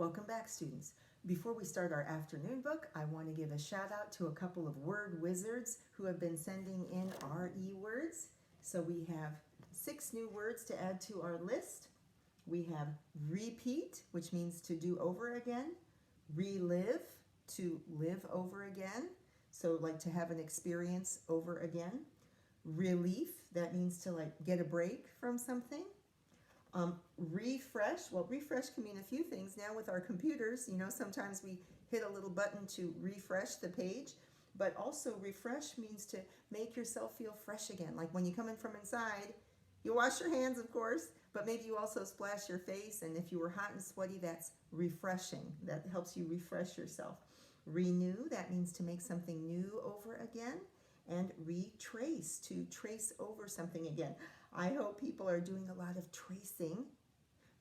Welcome back, students. Before we start our afternoon book, I want to give a shout out to a couple of word wizards who have been sending in RE words. So we have 6 new words to add to our list. We have repeat, which means to do over again. Relive, to live over again. So like to have an experience over again. Relief, that means to like get a break from something. Refresh, well, refresh can mean a few things. Now with our computers, sometimes we hit a little button to refresh the page, but also refresh means to make yourself feel fresh again. Like when you come in from inside, you wash your hands, of course, but maybe you also splash your face, and if you were hot and sweaty, that's refreshing. That helps you refresh yourself. Renew, that means to make something new over again. And retrace, to trace over something again. I hope people are doing a lot of tracing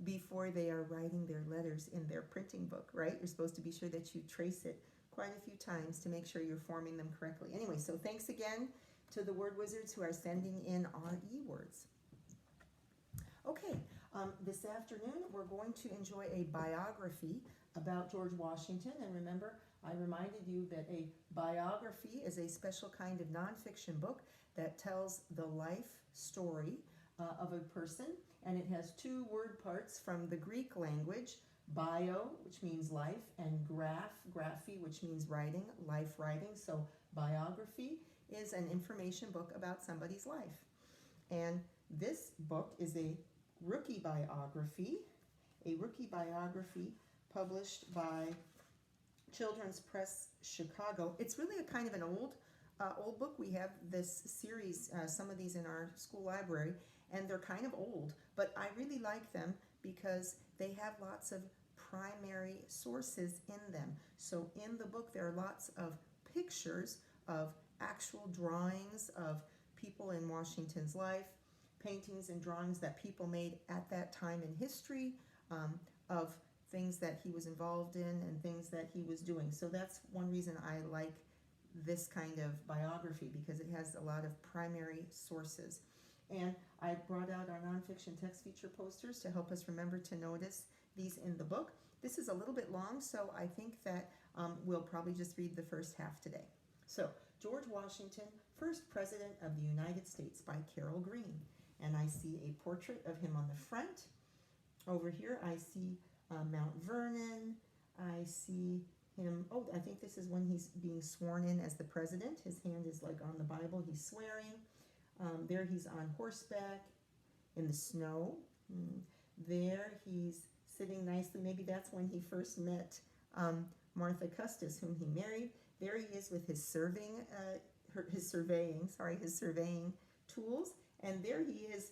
before they are writing their letters in their printing book, right? You're supposed to be sure that you trace it quite a few times to make sure you're forming them correctly. Anyway, so thanks again to the word wizards who are sending in RE words. Okay, this afternoon we're going to enjoy a biography about George Washington. And remember, I reminded you that a biography is a special kind of nonfiction book that tells the life story of a person, and it has 2 word parts from the Greek language, bio, which means life, and graphy, which means writing, life writing. So biography is an information book about somebody's life. And this book is a rookie biography published by Children's Press Chicago. It's really a kind of an old book. We have this series, some of these in our school library, and they're kind of old, but I really like them because they have lots of primary sources in them. So in the book there are lots of pictures of actual drawings of people in Washington's life, paintings and drawings that people made at that time in history, of things that he was involved in and things that he was doing. So that's one reason I like this kind of biography, because it has a lot of primary sources. And I brought out our nonfiction text feature posters to help us remember to notice these in the book. This is a little bit long, so I think that we'll probably just read the first half today. So, George Washington, first President of the United States, by Carole Greene. And I see a portrait of him on the front. Over here I see Mount Vernon. I see him, I think this is when he's being sworn in as the president. His hand is like on the Bible, he's swearing. There he's on horseback in the snow. There he's sitting nicely. Maybe that's when he first met Martha Custis, whom he married. There he is with his surveying tools. And there he is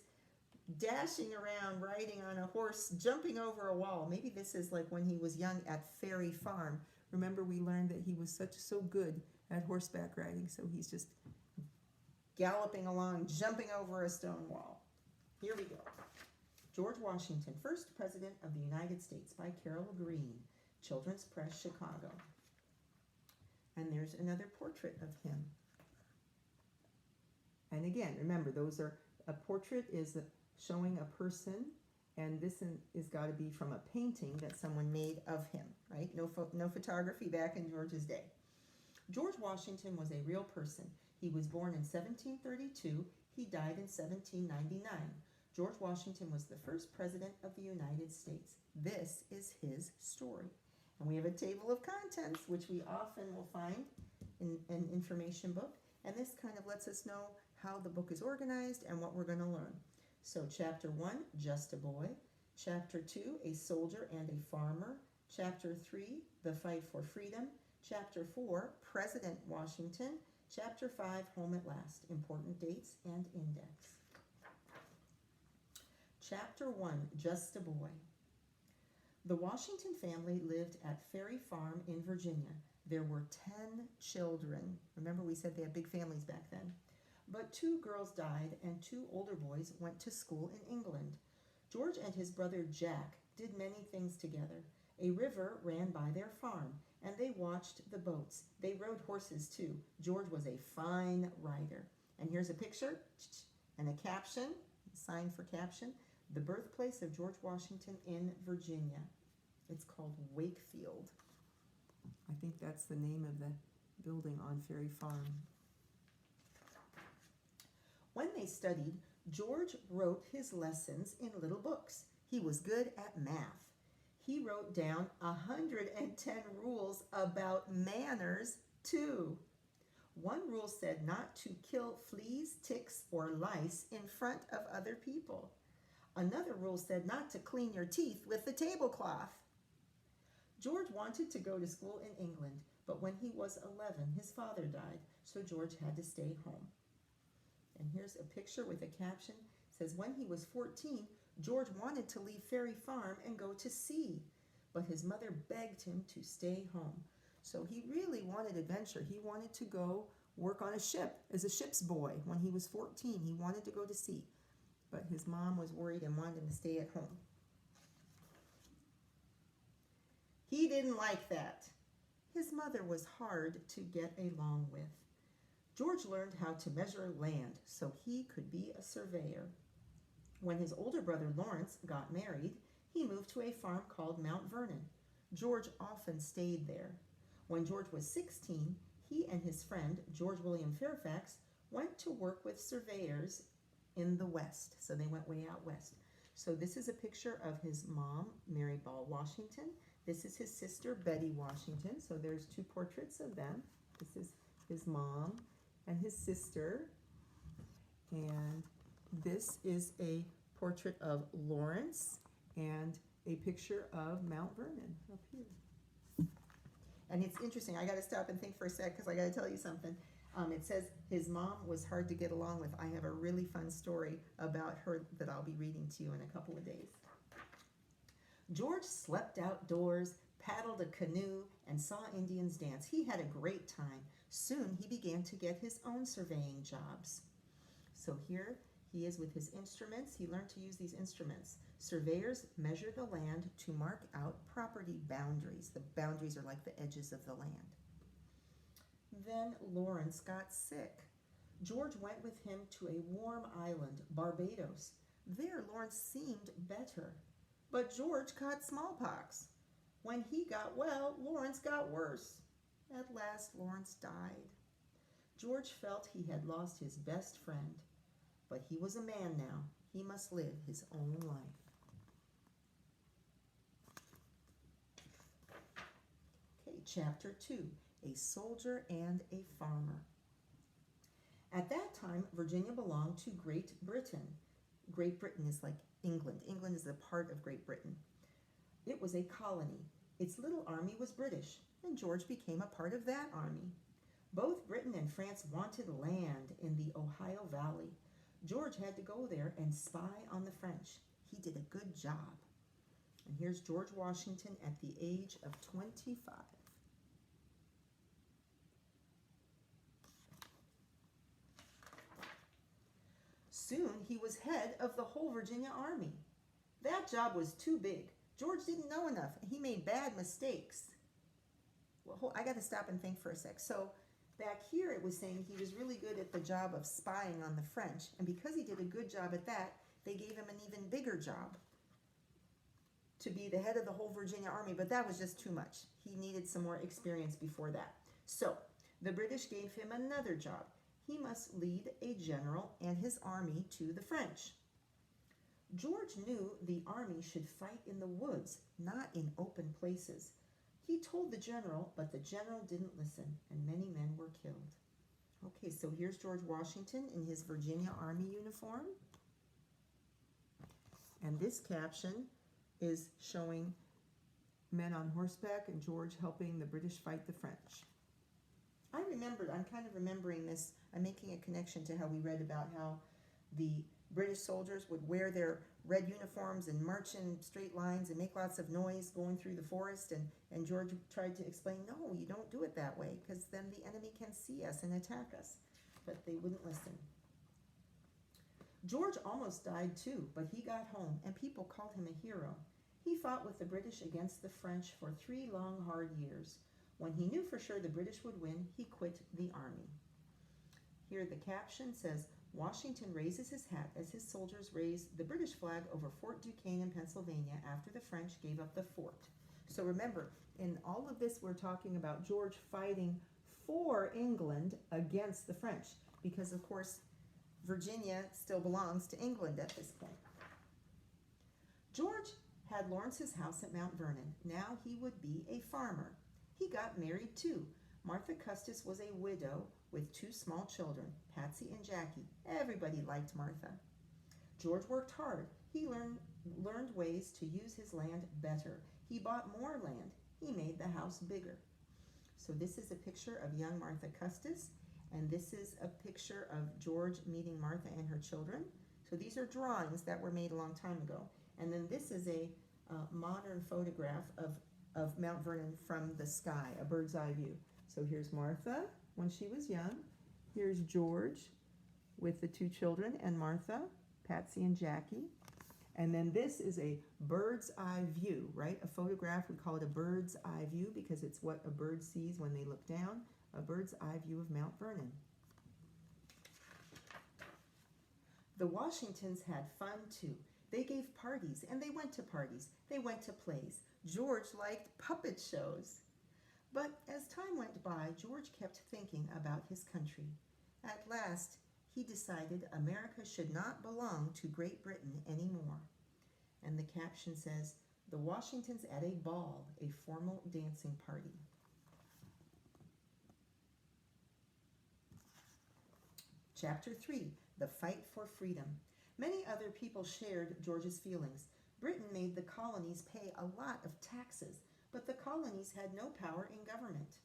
dashing around, riding on a horse, jumping over a wall. Maybe this is like when he was young at Ferry Farm. Remember, we learned that he was so good at horseback riding, so he's just galloping along, jumping over a stone wall. Here we go. George Washington, first President of the United States, by Carole Greene, Children's Press, Chicago. And there's another portrait of him. And again, remember, a portrait is showing a person, and this is got to be from a painting that someone made of him, right? No photography back in George's day. George Washington was a real person. He was born in 1732. He died in 1799. George Washington was the first president of the United States. This is his story. And we have a table of contents, which we often will find in an information book. And this kind of lets us know how the book is organized and what we're going to learn. So Chapter 1, Just a Boy. Chapter 2, A Soldier and a Farmer. Chapter 3, The Fight for Freedom. Chapter 4, President Washington. Chapter 5, Home at Last. Important dates and index. Chapter 1, Just a Boy. The Washington family lived at Ferry Farm in Virginia. There were 10 children. Remember, we said they had big families back then. But 2 girls died and 2 older boys went to school in England. George and his brother Jack did many things together. A river ran by their farm, and they watched the boats. They rode horses too. George was a fine rider. And here's a picture and a caption, a sign for caption. The birthplace of George Washington in Virginia. It's called Wakefield. I think that's the name of the building on Ferry Farm. When they studied, George wrote his lessons in little books. He was good at math. He wrote down 110 rules about manners, too. One rule said not to kill fleas, ticks, or lice in front of other people. Another rule said not to clean your teeth with the tablecloth. George wanted to go to school in England, but when he was 11, his father died, so George had to stay home. And here's a picture with a caption. It says, when he was 14, George wanted to leave Ferry Farm and go to sea, but his mother begged him to stay home. So he really wanted adventure. He wanted to go work on a ship as a ship's boy. When he was 14, he wanted to go to sea, but his mom was worried and wanted him to stay at home. He didn't like that. His mother was hard to get along with. George learned how to measure land so he could be a surveyor. When his older brother Lawrence got married, he moved to a farm called Mount Vernon. George often stayed there. When George was 16, he and his friend, George William Fairfax, went to work with surveyors in the West. So they went way out west. So this is a picture of his mom, Mary Ball Washington. This is his sister, Betty Washington. So there's two portraits of them. This is his mom and his sister. And this is a portrait of Lawrence and a picture of Mount Vernon up here. And it's interesting. I got to stop and think for a sec because I got to tell you something. It says his mom was hard to get along with. I have a really fun story about her that I'll be reading to you in a couple of days. George slept outdoors, paddled a canoe, and saw Indians dance. He had a great time. Soon he began to get his own surveying jobs. So here he is with his instruments. He learned to use these instruments. Surveyors measure the land to mark out property boundaries. The boundaries are like the edges of the land. Then Lawrence got sick. George went with him to a warm island, Barbados. There Lawrence seemed better. But George caught smallpox. When he got well, Lawrence got worse. At last, Lawrence died. George felt he had lost his best friend, but he was a man now. He must live his own life. Okay, Chapter 2, A Soldier and a Farmer. At that time, Virginia belonged to Great Britain. Great Britain is like England. England is a part of Great Britain. It was a colony. Its little army was British, and George became a part of that army. Both Britain and France wanted land in the Ohio Valley. George had to go there and spy on the French. He did a good job. And here's George Washington at the age of 25. Soon he was head of the whole Virginia army. That job was too big. George didn't know enough. He made bad mistakes. Well, I got to stop and think for a sec. So back here it was saying he was really good at the job of spying on the French. And because he did a good job at that, they gave him an even bigger job to be the head of the whole Virginia army. But that was just too much. He needed some more experience before that. So the British gave him another job. He must lead a general and his army to the French. George knew the army should fight in the woods, not in open places. He told the general, but the general didn't listen, and many men were killed. Okay, so here's George Washington in his Virginia Army uniform. And this caption is showing men on horseback and George helping the British fight the French. I'm kind of remembering this. I'm making a connection to how we read about how the British soldiers would wear their red uniforms and march in straight lines and make lots of noise going through the forest. And George tried to explain, no, you don't do it that way because then the enemy can see us and attack us. But they wouldn't listen. George almost died too, but he got home and people called him a hero. He fought with the British against the French for 3 long, hard years. When he knew for sure the British would win, he quit the army. Here the caption says, Washington raises his hat as his soldiers raised the British flag over Fort Duquesne in Pennsylvania after the French gave up the fort. So remember, in all of this, we're talking about George fighting for England against the French, because of course Virginia still belongs to England at this point. George had Lawrence's house at Mount Vernon. Now he would be a farmer. He got married too. Martha Custis was a widow with 2 small children, Patsy and Jackie. Everybody liked Martha. George worked hard. He learned ways to use his land better. He bought more land. He made the house bigger. So this is a picture of young Martha Custis, and this is a picture of George meeting Martha and her children. So these are drawings that were made a long time ago. And then this is a modern photograph of Mount Vernon from the sky, a bird's eye view. So here's Martha when she was young. Here's George with the 2 children and Martha, Patsy and Jackie. And then this is a bird's eye view, right? A photograph, we call it a bird's eye view because it's what a bird sees when they look down. A bird's eye view of Mount Vernon. The Washingtons had fun too. They gave parties and they went to parties. They went to plays. George liked puppet shows. But as time went by, George kept thinking about his country. At last, he decided America should not belong to Great Britain anymore. And the caption says, "The Washingtons at a ball, a formal dancing party." Chapter 3, The Fight for Freedom. Many other people shared George's feelings. Britain made the colonies pay a lot of taxes, but the colonies had no power in government.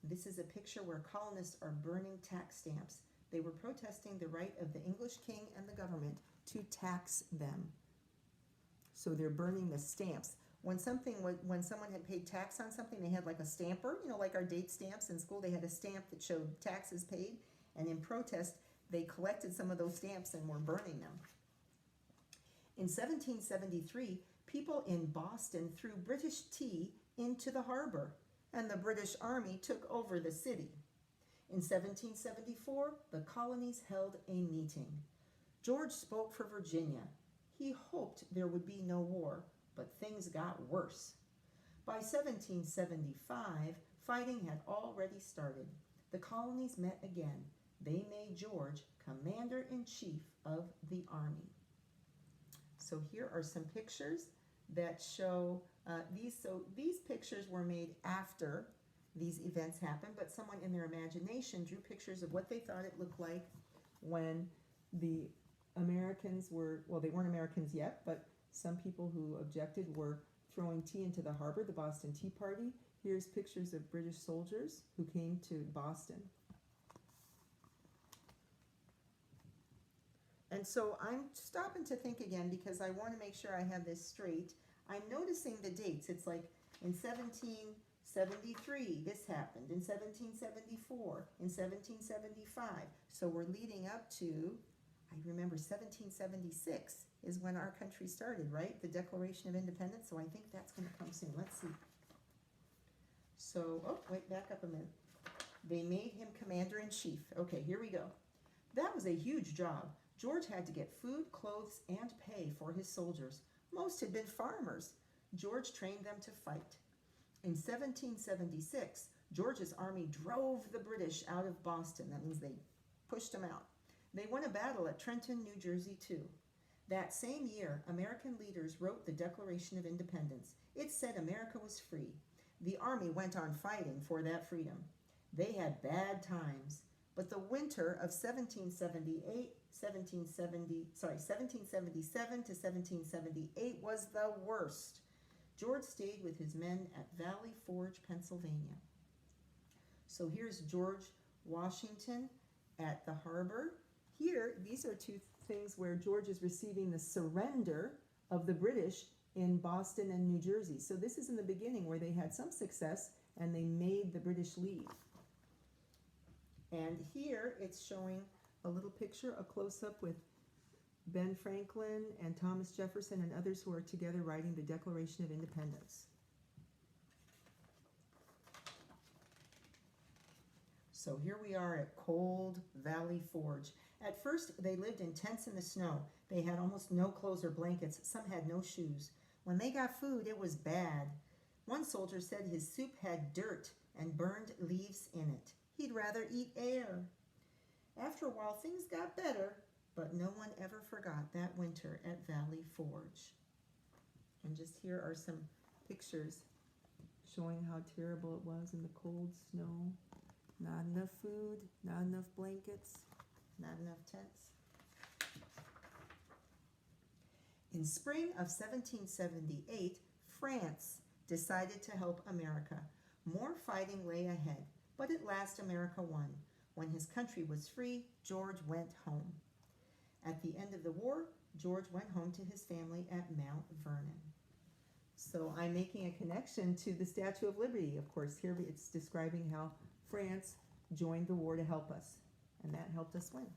This is a picture where colonists are burning tax stamps. They were protesting the right of the English king and the government to tax them. So they're burning the stamps. When someone had paid tax on something, they had like a stamper, like our date stamps in school. They had a stamp that showed taxes paid, and in protest, they collected some of those stamps and were burning them. In 1773, people in Boston threw British tea into the harbor, and the British Army took over the city. In 1774, the colonies held a meeting. George spoke for Virginia. He hoped there would be no war, but things got worse. By 1775, fighting had already started. The colonies met again. They made George commander-in-chief of the army. So here are some pictures that show these. So these pictures were made after these events happened, but someone in their imagination drew pictures of what they thought it looked like when the Americans were, well, they weren't Americans yet, but some people who objected were throwing tea into the harbor, the Boston Tea Party. Here's pictures of British soldiers who came to Boston. And so I'm stopping to think again because I want to make sure I have this straight. I'm noticing the dates. It's like in 1773, this happened. In 1774, in 1775. So we're leading up to, I remember 1776 is when our country started, right? The Declaration of Independence. So I think that's going to come soon. Let's see. So, back up a minute. They made him commander-in-chief. Okay, here we go. That was a huge job. George had to get food, clothes, and pay for his soldiers. Most had been farmers. George trained them to fight. In 1776, George's army drove the British out of Boston. That means they pushed them out. They won a battle at Trenton, New Jersey, too. That same year, American leaders wrote the Declaration of Independence. It said America was free. The army went on fighting for that freedom. They had bad times, but the winter of 1777 to 1778 was the worst. George stayed with his men at Valley Forge, Pennsylvania. So here's George Washington at the harbor. Here, these are two things where George is receiving the surrender of the British in Boston and New Jersey. So this is in the beginning where they had some success and they made the British leave. And here it's showing a little picture, a close-up with Ben Franklin and Thomas Jefferson and others who are together writing the Declaration of Independence. So here we are at Cold Valley Forge. At first, they lived in tents in the snow. They had almost no clothes or blankets. Some had no shoes. When they got food, it was bad. One soldier said his soup had dirt and burned leaves in it. He'd rather eat air. After a while, things got better, but no one ever forgot that winter at Valley Forge. And just here are some pictures showing how terrible it was in the cold snow. Not enough food, not enough blankets, not enough tents. In spring of 1778, France decided to help America. More fighting lay ahead, but at last America won. When his country was free, George went home. At the end of the war, George went home to his family at Mount Vernon. So I'm making a connection to the Statue of Liberty. Of course, here it's describing how France joined the war to help us, and that helped us win.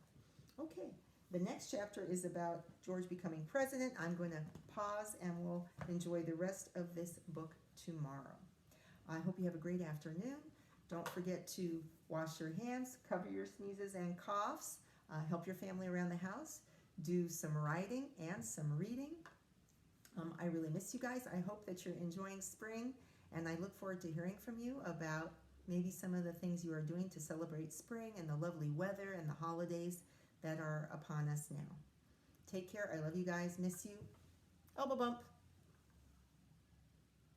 Okay, the next chapter is about George becoming president. I'm going to pause and we'll enjoy the rest of this book tomorrow. I hope you have a great afternoon. Don't forget to wash your hands, cover your sneezes and coughs, help your family around the house, do some writing and some reading. I really miss you guys. I hope that you're enjoying spring, and I look forward to hearing from you about maybe some of the things you are doing to celebrate spring and the lovely weather and the holidays that are upon us now. Take care. I love you guys. Miss you. Elbow bump.